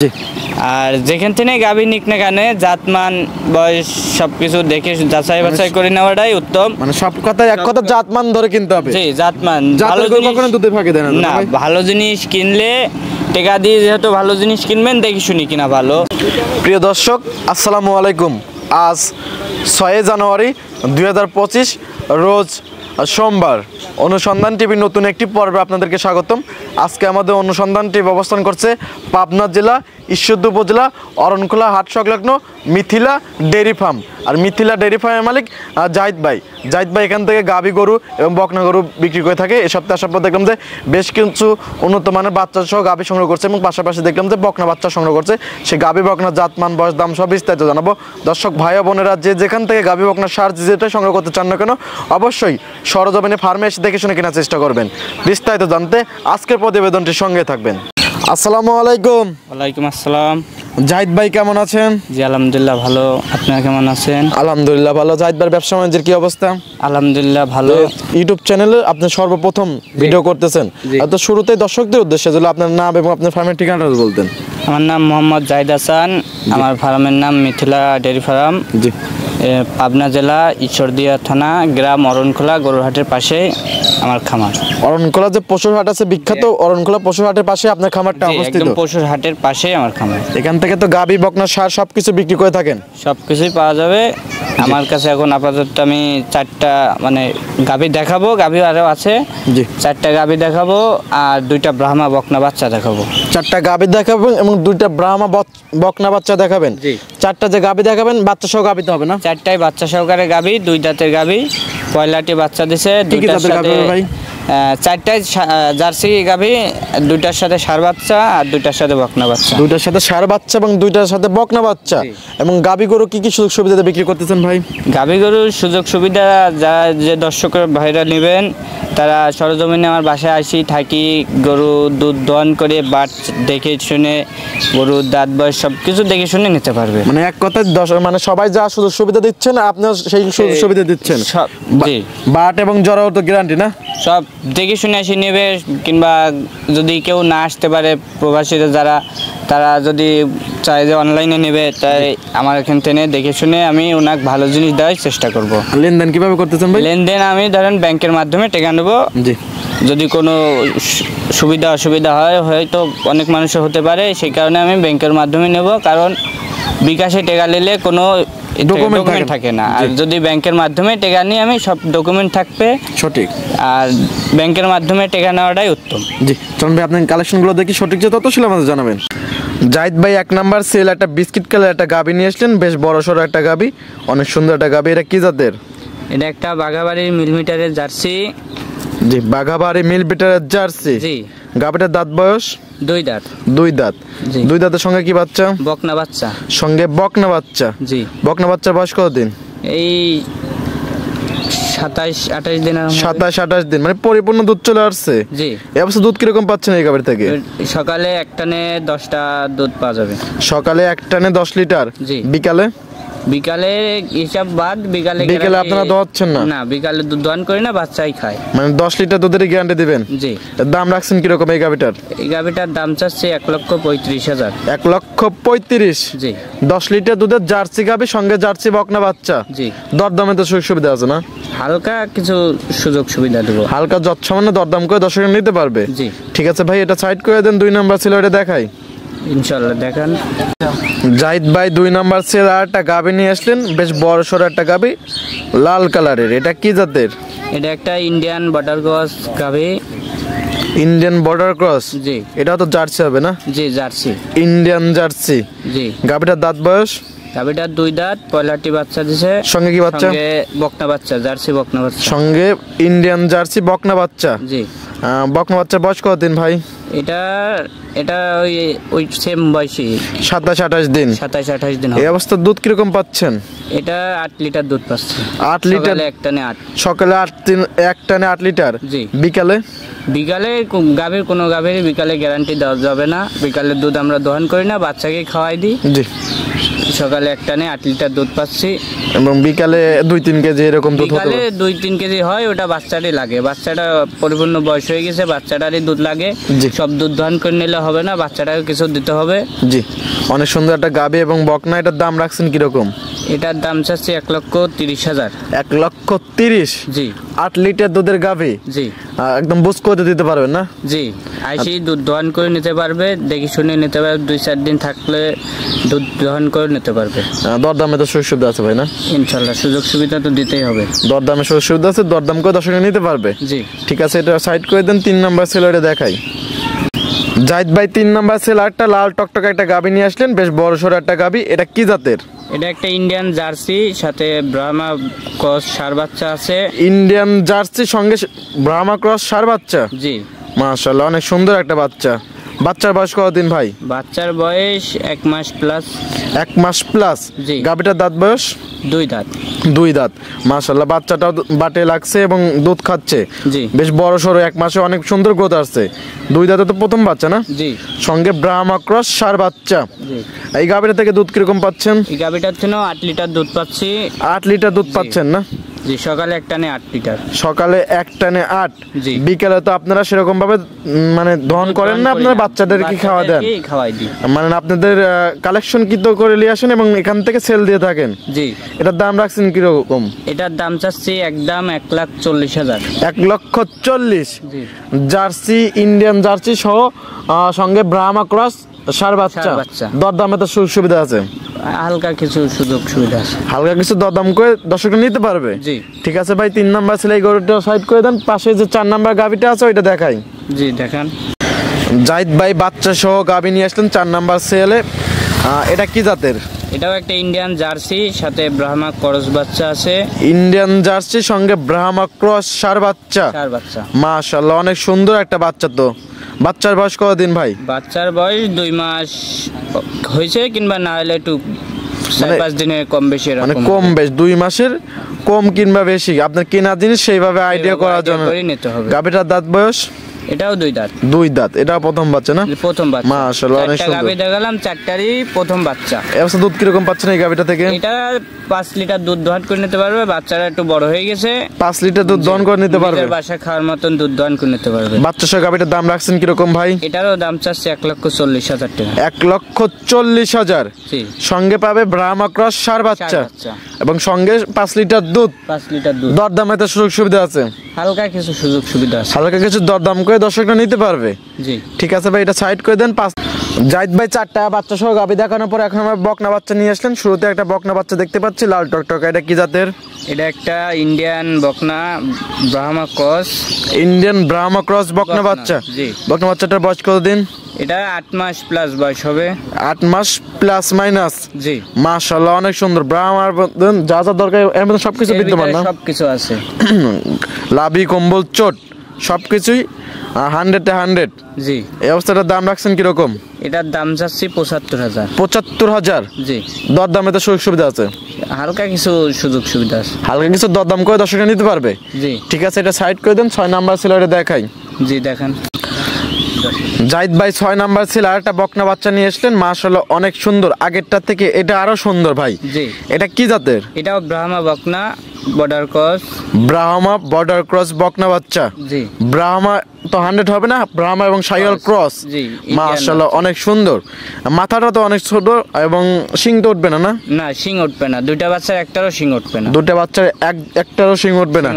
জি। আর যেখান থেকে গাভী নিক না কেন জাতমান বয়স সবকিছু দেখে যাচাই বাছাই করে নেওয়াটাই উত্তম। মানে সব কথা এক কথা জাতমান ধরে কিনতে হবে। জি, জাতমান ভালো জিনিস কখনো দুধে ফাঁকি দেয় না। ভালো জিনিস কিনলে টাকা দিয়ে যেহেতু ভালো জিনিস কিনবেন দেখি শুনি কিনা ভালো। প্রিয় দর্শক, আসসালামু আলাইকুম। আজ 6 জানুয়ারি 2025 রোজ সোমবার। অনুসন্ধান টিভির নতুন একটি পর্বে আপনাদেরকে স্বাগতম। আজকে আমাদের অনুসন্ধান টিভি অবস্থান করছে পাবনা জেলা ঈশ্বরদী উপজেলা অরণখোলা হাট সংলগ্ন মিথিলা ডেয়ারি ফার্ম। আর মিথিলা ডেয়ারি ফার্মের মালিক জাহিদ ভাই। জাহিদ ভাই এখান থেকে গাভী গরু এবং বকনা গরু বিক্রি করে থাকে। এই সপ্তাহে আসার পর দেখলাম যে বেশ কিছু উন্নত মানের বাচ্চা সহ গাভী সংগ্রহ করছে এবং পাশাপাশি দেখলাম যে বকনা বাচ্চা সংগ্রহ করছে। সেই গাভী বকনা জাতমান বয়স দাম সব বিস্তারিত জানাবো। দর্শক ভাই ও বোনেরা যে যেখান থেকে গাভী বকনা সার যেটা সংগ্রহ করতে চান না কেন অবশ্যই সরজমিনে ফার্মে এসে দেখে শুনে কেনার চেষ্টা করবেন। বিস্তারিত জানতে আজকের প্রতিবেদনটির সঙ্গে থাকবেন। আসসালামু আলাইকুম। ওয়ালাইকুম আসসালাম। জাহিদ ভাই কেমন আছেন? জি আলহামদুলিল্লাহ ভালো। আপনারা কেমন আছেন? আলহামদুলিল্লাহ ভালো। জাহিদ ভাইয়ের ব্যবসা বাণিজ্যের কি অবস্থা? আলহামদুলিল্লাহ ভালো। ইউটিউব চ্যানেলে আপনি সর্বপ্রথম ভিডিও করতেছেন, তো শুরুতেই দর্শকদের উদ্দেশ্যে যদি আপনার নাম এবং আপনার ফার্মের ঠিকানাটা বলতেন। আমার নাম মোহাম্মদ জাহিদ হাসান। আমার ফার্মের নাম মিথিলা ডেয়ারি ফার্ম। জি। পাবনা জেলা ঈশ্বরদীয়া থানা, গ্রাম অরণখোলা, গরুরহাটের পাশে আমার খামার। অরণখোলা যে পশুর হাট আছে বিখ্যাত, অরণখোলা পশুর হাটের পাশে আপনার খামারটা অবস্থিত। একদম পশুর হাটের পাশে আমার খামার। এখান থেকে তো গাভী বকনা সার সবকিছু বিক্রি করে থাকেন? সবকিছুই পাওয়া যাবে আমার কাছে। এখন আপাতত আমি 4টা মানে গাভী দেখাবো, গাভী আরও আছে। জি। 4টা গাভী দেখাবো আর 2টা ব্রাহ্মা বকনা বাচ্চা দেখাবো। 4টা গাভী দেখাবেন এবং 2টা ব্রাহ্মা বকনা বাচ্চা দেখাবেন? জি। 4টা যে গাভী দেখাবেন বাচ্চা সহ গাভী তো হবে না? 4টাই বাচ্চা সহকারে গাভী, 2 দাঁতের গাভী। পয়লাটি বাচ্চা দিছে। 2টার সাথে 4টায় জার্সি গাভী, 2টার সাথে ষাঁড় বাচ্চা আর 2টার সাথে বকনা বাচ্চা। 2টার সাথে ষাঁড় বাচ্চা এবং 2টার সাথে বকনা বাচ্চা। এবং গাভী গরু কি কি সুযোগ সুবিধাতে বিক্রি করতেছেন ভাই? গাভী গরুর সুযোগ সুবিধা যারা যে দর্শকের ভাইরা নেবেন তারা সরজমিনে আমার বাসায় আসি থাকি, গরু দুধ দহন করে বাট দেখে শুনে গরুর দাঁত বয়স সব কিছু দেখে শুনে নিতে পারবে। মানে এক কথায় মানে সবাই যা সুযোগ সুবিধা দিচ্ছেন আপনিও সেই সুযোগ সুবিধা দিচ্ছেন? জি। বাট এবং জরাও তো গ্যারান্টি না? সব দেখে শুনে এসে নেবে। কিংবা যদি কেউ না আসতে পারে প্রবাসীরা যারা, তারা যদি চায় যে অনলাইনে নেবে, তাই আমার এখান থেকে দেখে শুনে আমি ওনাকে ভালো জিনিস দেওয়ার চেষ্টা করব। লেনদেন কিভাবে করতেছেন ভাই? লেনদেন আমি ধরেন ব্যাংকের মাধ্যমে টাকা নেব। জি। যদি কোনো সুবিধা অসুবিধা হয়, হয়তো অনেক মানুষের হতে পারে, সেই কারণে আমি ব্যাংকের মাধ্যমে নেব। কারণ বিকাশে টাকা নিলে কোনো ডকুমেন্ট থাকে না। আর যদি ব্যাংকের মাধ্যমে টাকা নিয়ে আমি সব ডকুমেন্ট থাকবে সঠিক। আর ব্যাংকের মাধ্যমে টাকা নেওয়াটাই উত্তম। জি। চলুন ভাই আপনার কালেকশনগুলো দেখি, সঠিক যে তত ছিল আমাদের জানাবেন। জাহিদ ভাই 1 নাম্বার সেল একটা বিস্কিট কালার একটা গাভী নিয়ে আসলেন, বেশ বড় সড়ো একটা গাভী, অনেক সুন্দর একটা গাভী। এটা কি জাতের? এটা একটা বাঘাবাড়ির মিলিমিটারের জার্সি। জি, বাঘাবাড়ি মিলিমিটারের জার্সি। জি। গাভীটার দাঁত বয়স? 2 দাঁত। 2 দাঁত। জি। 2 দাঁতের সঙ্গে কি বাচ্চা? বকনা বাচ্চা। সঙ্গে বকনা বাচ্চা? জি। বকনা বাচ্চার বয়স কতদিন? এই 27-28 দিন। 27-28 দিন, মানে পরিপূর্ণ দুধ চলে আসছে। জি। এই অবস্থা দুধ কিরকম পাচ্ছেন এই গাভীর থেকে? সকালে এক টানে 10টা দুধ পাওয়া যাবে। সকালে এক টানে 10 লিটার। জি। বিকালে হিসাব বাদ। বিকালে আপনারা দোয়াচ্ছেন না? না, বিকালে দুধ দোয়ান করি না, বাচ্চাই খায়। মানে 10 লিটার দুধের গ্যারান্টি দিবেন? জি। দাম রাখছেন কিরকম এই গাভীটার? এই গাভীটার দাম চাচ্ছে 1,35,000। 1,35,000? জি। 10 লিটার দুধের জার্সি গাভী, সঙ্গে জার্সি বকনা বাচ্চা। জি। দরদামে তো সুযোগ সুবিধা আছে না? হালকা কিছু সুযোগ সুবিধা দেবো। হালকা যৎসামান্য দরদাম করে দর্শক নিতে পারবে? জি। ঠিক আছে ভাই, এটা সাইড করে দেন। 2 নাম্বার ছিল, এটা দেখাই ইনশাআল্লাহ। দেখান। জাহিদ ভাই 2 নাম্বার সেল আর একটা গাভী নিয়ে আসলেন, বেশ বড় সড়ো একটা গাভী, লাল কালারের। এটা কি জাতের? এটা একটা ইন্ডিয়ান বর্ডার ক্রস গাভী। Indian border cross? জি। এটা তো জার্সি হবে না? জি, জার্সি। Indian Jersey. জি। গাভীটার দাঁত বয়স? গাভীটার 2 দাঁত। পয়লাটি বাচ্চা দিছে। সঙ্গে কি বাচ্চা? সঙ্গে বকনা বাচ্চা, জার্সি বকনা বাচ্চা। সঙ্গে ইন্ডিয়ান জার্সি বকনা বাচ্চা। জি। বকনা বাচ্চার বয়স কতদিন ভাই? এটা ওই সেম বয়সী 27-28 দিন। 27-28 দিন। এই অবস্থা দুধ কিরকম পাচ্ছেন? এটা 8 লিটার দুধ পাচ্ছে। 8 লিটার? এক টানে 8। সকালে 8 এক টানে 8 লিটার। জি। বিকালে গাভীর কোনো গাভীর বিকালে গ্যারান্টি দেওয়া যাবে না। বিকালের দুধ আমরা দহন করি না, বাচ্চাকে খাওয়াই দিই। জি। সকালে 1 টানে 8 লিটার দুধ পাচ্ছি এবং বিকালে 2-3 কেজি এরকম দুধ হতে বিকালে 2-3 কেজি হয়, ওটা বাচ্চারই লাগে। বাচ্চাটা পরিপূর্ণ বয়স হয়ে গেছে, বাচ্চাটারই দুধ লাগে। জি। সব দুধ দহন করে নিলে হবে না, বাচ্চাটাকে কিছু দিতে হবে। জি। অনেক সুন্দর একটা গাভী এবং বকনা, এটার দাম রাখছেন কিরকম? এটার দাম চাচ্ছি 1,30,000। 1,30,000? জি। 8 লিটার দুধের গাভী? জি। একদম বুঝ করে দিতে পারবেন না? জি, আইসি দুধ দহন করে নিতে পারবে, দেখে শুনে নিতে পারবে। 2-4 দিন থাকলে দুধ দহন করে নিতে পারবে। দরদামে তো সুযোগ সুবিধা আছে ভাই না? ইনশাল্লাহ সুযোগ সুবিধা তো দিতেই হবে। দরদামে সুযোগ সুবিধা আছে, দরদাম করে দর্শক নিতে পারবে। জি। ঠিক আছে, এটা সাইড করে দেন। 3 নাম্বার সেলারে দেখাই। জাহিদ ভাই 3 নাম্বার সেলারটা লাল টকটকে একটা গাভী নিয়ে আসলেন, বেশ বড় সড়ো একটা গাভী। এটা কি জাতের? এটা একটা ইন্ডিয়ান জার্সি, সাথে ব্রাহ্মা ক্রস ষাঁড় বাচ্চা আছে। ইন্ডিয়ান জার্সি সঙ্গে ব্রাহ্মা ক্রস ষাঁড় বাচ্চা? জি। মাশাআল্লাহ, অনেক সুন্দর একটা বাচ্চা। বাচ্চার বয়স কতদিন ভাই? বাচ্চার বয়স 1 মাস প্লাস। 1 মাস প্লাস? জি। গাভীটার দাঁত বয়স? 2 দাঁত। 2 দাঁত। মাশাআল্লাহ, বাচ্চাটাও বাটে লাগছে এবং দুধ খাচ্ছে। জি। বেশ বড় সড়ো, 1 মাসে অনেক সুন্দর গ্রোথ আসছে। 2 দাঁতে তো প্রথম বাচ্চা না? জি। সঙ্গে ব্রাহ্মা ক্রস ষাঁড় বাচ্চা। জি। এই গাভীটা থেকে দুধ কিরকম পাচ্ছেন? এই গাভীটার থেকেও 8 লিটার দুধ পাচ্ছি। 8 লিটার দুধ পাচ্ছেন না? জি, সকালে 1 টানে 8 লিটার। সকালে 1 টানে 8? জি। বিকেলে তো আপনারা সেরকম ভাবে মানে দহন করেন না, আপনারা বাচ্চাদের কি খাওয়া দেন? খাওয়াই দিই। মানে আপনাদের কালেকশন কি তো করে নিয়ে আসেন এবং এখান থেকে সেল দিয়ে থাকেন? জি। এটার দাম রাখছেন কিরকম? এটার দাম চাচ্ছি একদম 1,40,000। 1,40,000? জি। জার্সি, ইন্ডিয়ান জার্সি সহ সঙ্গে ব্রাহ্মা ক্রস ষাঁড় বাচ্চা। দরদামে তো সুযোগ সুবিধা আছে? হালকা কিছু সুযোগ সুবিধা আছে। হালকা কিছু দরদাম করে দর্শকরা নিতে পারবে? জি। ঠিক আছে ভাই, 3 নাম্বার ছেলে এই গরুটা সাইড করে দেন। পাশে যে 4 নাম্বার গাভীটা আছে ওইটা দেখাই। জি, দেখান। জাহিদ ভাই বাচ্চা সহ গাভী নিয়ে আসলেন 4 নাম্বার ছেলে। এটা কি জাতের? এটাও একটা ইন্ডিয়ান জার্সি, সাথে ব্রাহ্মা ক্রস বাচ্চা আছে। ইন্ডিয়ান জার্সি সঙ্গে ব্রাহ্মা ক্রস ষাঁড় বাচ্চা? ষাঁড় বাচ্চা। মাশাআল্লাহ, অনেক সুন্দর একটা বাচ্চা। তো বাচ্চার বয়স কতদিন ভাই? বাচ্চার বয়স 2 মাস হয়েছে, কিংবা না হলে একটু 4-5 দিনের কম বেশি, মানে এরকম কম বেশ 2 মাসের কম কিংবা বেশি আপনার কেনা জিনিস সেইভাবে আইডিয়া করার জন্য নিতে হবে। গাভীটার দাঁত বয়স? এটাও 2 দাঁত। 2 দাঁত। এটা প্রথম বাচ্চা না? প্রথম বাচ্চা। মাশাআল্লাহ, অনেক সুন্দর। গাভী দেখালাম, 4টারই প্রথম বাচ্চা। এবছর দুধ কিরকম পাচ্ছেন এই গাভীটা থেকে? এটা 5 লিটার দুধ দহন করে নিতে পারবে। বাচ্চারা একটু বড় হয়ে গেছে, 5 লিটার দুধ দহন করে নিতে পারবে। নিজের বাসায় খাওয়ার মতন দুধ দহন করে নিতে পারবে। বাচ্চা সহ গাভীটার দাম রাখছেন কিরকম ভাই? এটারও দাম চাচ্ছে 1,40,000 টাকা। 1,40,000? জি। সঙ্গে পাবে ব্রাহ্মা ক্রস ষাঁড় বাচ্চা বাচ্চা। এবং সঙ্গে 5 লিটার দুধ। 5 লিটার দুধ। দরদামে তো সুযোগ সুবিধা আছে? হালকা কিছু সুযোগ সুবিধা আছে। হালকা কিছু দরদাম করে দর্শকরা নিতে পারবে? জি। ঠিক আছে ভাই, এটা সাইড করে দেন। জাহিদ ভাই 4টা বাচ্চা সহ গাভী দেখানোর পর এখন আমরা বকনা বাচ্চা নিয়ে আসলেন। শুরুতে একটা বকনা বাচ্চা দেখতে পাচ্ছি লাল টকটকা। এটা কি জাতের? এটা একটা ইন্ডিয়ান বকনা Brahma cross. Indian Brahma cross বকনা বাচ্চা? জি। বকনা বাচ্চাটার বয়স কতদিন? এটা 8 মাস প্লাস বয়স হবে। 8 মাস প্লাস মাইনাস? জি। মাশাআল্লাহ, অনেক সুন্দর। ব্রাহ্মার যা যা দরকার এর মধ্যে সবকিছু বিদ্যমান না? সবকিছু আছে। লাভি, কম্বল, চোট সবকিছুই 100-এ 100? জি। এই অবস্থাটার দাম রাখছেন কিরকম? এটার দাম চাচ্ছি 75,000। 75,000? জি। দরদামে তো সুযোগ সুবিধা আছে? হালকা কিছু সুযোগ সুবিধা আছে। হালকা কিছু দরদাম করে দর্শকরা নিতে পারবে? জি। ঠিক আছে, এটা সাইড করে দেন। 6 নাম্বার সেলারে দেখাই। জি, দেখান। জাহিদ ভাই 6 নাম্বার ছিল আর একটা বকনা বাচ্চা নিয়ে আসলেন। মাশাআল্লাহ, অনেক সুন্দর। আগেরটার থেকে এটা আরো সুন্দর ভাই। জি। এটা কি জাতের? এটাও ব্রাহ্মা বকনা border cross. Brahma border cross বকনা বাচ্চা? জি। ব্রাহ্মা তো 100 হবে না? ব্রাহ্মা এবং শাহিওয়াল ক্রস? জি। মাশাআল্লাহ, অনেক সুন্দর। মাথাটা তো অনেক ছোট এবং শিং তো উঠবে না? না, শিং উঠবে না। 2টা বাচ্চার একটারও শিং উঠবে না। 2টা বাচ্চার একটারও শিং উঠবে না?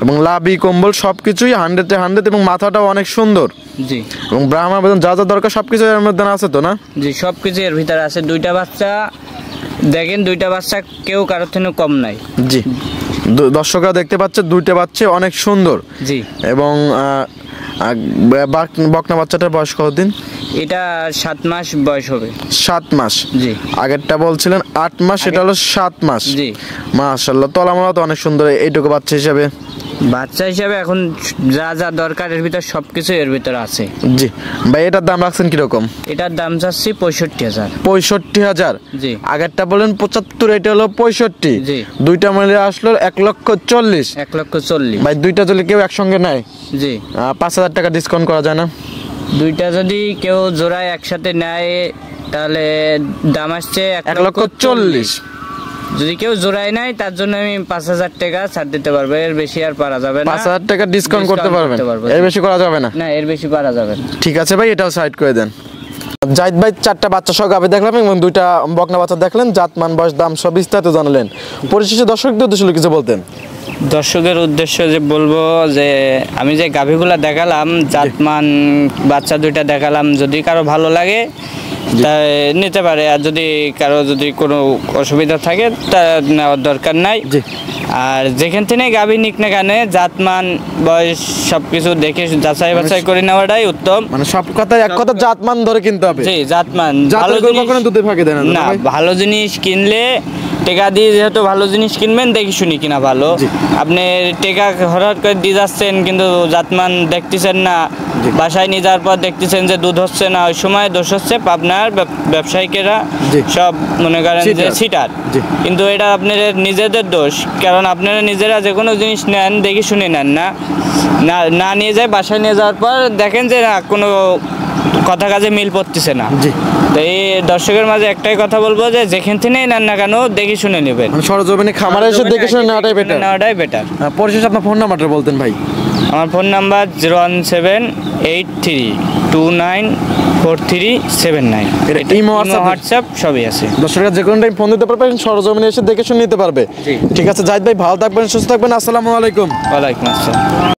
এবং লাভি, কম্বল সবকিছুই 100-এ 100 এবং মাথাটাও অনেক সুন্দর। জি। এবং ব্রাহ্মা বেতন যা যা দরকার সবকিছু এর মধ্যে আছে তো না? জি, সবকিছু এর ভিতরে আছে। 2টা বাচ্চা দেখেন, 2টা বাচ্চা কেউ কারোর থেকে কম নাই। জি। দর্শকরা দেখতে পাচ্ছে 2টা বাচ্চা অনেক সুন্দর। জি। এবং বকনা বাচ্চাটার বয়স কতদিন? এটা 7 মাস বয়স হবে। 7 মাস, জি। আগেরটা বলছিলেন 8 মাস, এটা হলো 7 মাস। জি। মাশাআল্লাহ, তলামলা তো অনেক সুন্দর এইটুকু বাচ্চা হিসাবে। বাচ্চা হিসাবে এখন যা যা দরকার এর ভিতর সবকিছু এর ভিতরে আছে। জি ভাই, এটার দাম রাখছেন কিরকম? এটার দাম চাচ্ছি 65,000। 65,000। জি। আগেরটা বলেন 75, এটা হলো 65। জি। দুইটা মিলে আসলো 1,40,000। 1,40,000। ভাই দুইটা যদি কেউ একসঙ্গে নেয়, জি, 5,000 টাকা ডিসকাউন্ট করা যায় না? দুইটা যদি কেউ জোড়ায় একসাথে নেয় তাহলে দাম আসছে 1,40,000। যদি কেউ জোড়ায় নেয় তার জন্য আমি 5,000 টাকা ছাড় দিতে পারবো, এর বেশি আর পারা যাবে না। 5,000 টাকা ডিসকাউন্ট করতে পারবেন, পারবো। এর বেশি করা যাবে না? না, এর বেশি পারা যাবে না। ঠিক আছে ভাই, এটাও সাইড করে দেন। জাহিদ ভাই 4টা বাচ্চা সহ গাভী দেখলাম এবং 2টা বকনা বাচ্চা দেখলেন, জাতমান বয়স দাম সব বিস্তারিত জানালেন। পরিশেষে দর্শকদের উদ্দেশ্যে কিছু বলতেন? দর্শকের উদ্দেশ্যে যে বলবো যে আমি যে গাভীগুলা দেখালাম, জাতমান বাচ্চা 2টা দেখালাম, যদি কারো ভালো লাগে তা নিতে পারে, আর যদি কারো যদি কোনো অসুবিধা থাকে তা নেওয়ার দরকার নাই। জি। আর যেখান থেকে গাভী নিক না কেন জাতমান বয়স সবকিছু দেখে যাচাই বাছাই করে নেওয়াটাই উত্তম। মানে সব কথা এক কথা জাতমান ধরে কিনতে হবে। জি, জাতমান। ভালো জিনিস কখনো দুধে ফাঁকি দেয় না, ভালো জিনিস কিনলে টাকা দিয়ে যেহেতু ভালো জিনিস কিনবেন দেখি শুনি কিনা ভালো। আপনি টাকা হঠাৎ করে দিয়ে যাচ্ছেন কিন্তু জাতমান দেখতেছেন না, বাসায় নিয়ে যাওয়ার পর দেখতেছেন যে দুধ হচ্ছে না, ওই সময় দোষ হচ্ছে পাবনার ব্যবসায়িকেরা সব মনে করেন যে সিটার। কিন্তু এটা আপনাদের নিজেদের দোষ, কারণ আপনারা নিজেরা যে কোনো জিনিস নেন দেখি শুনে নেন না, না নিয়ে যায় বাসায় নিয়ে যাওয়ার পর দেখেন যে না কোনো কথা কাজে মিল পড়তেছে না। তো এই দর্শকের মাঝে একটাই কথা বলবো যে যেখান থেকেই নেন না কেন দেখে শুনে নেবেন। সরজমিনে খামারে এসে দেখে শুনে নেওয়াটাই বেটার। পরিশেষে আপনার ফোন নাম্বারটা বলতেন ভাই? আমার ফোন নাম্বার 01783294379। ইমো হোয়াটসঅ্যাপ সবই আছে। দর্শকরা যে কোনো টাইম ফোন দিতে পারবেন, সরজমিনে এসে দেখে শুনে নিতে পারবে। ঠিক আছে জাহিদ ভাই, ভালো থাকবেন, সুস্থ থাকবেন। আসসালামু আলাইকুম। ওয়ালাইকুম আসসালাম।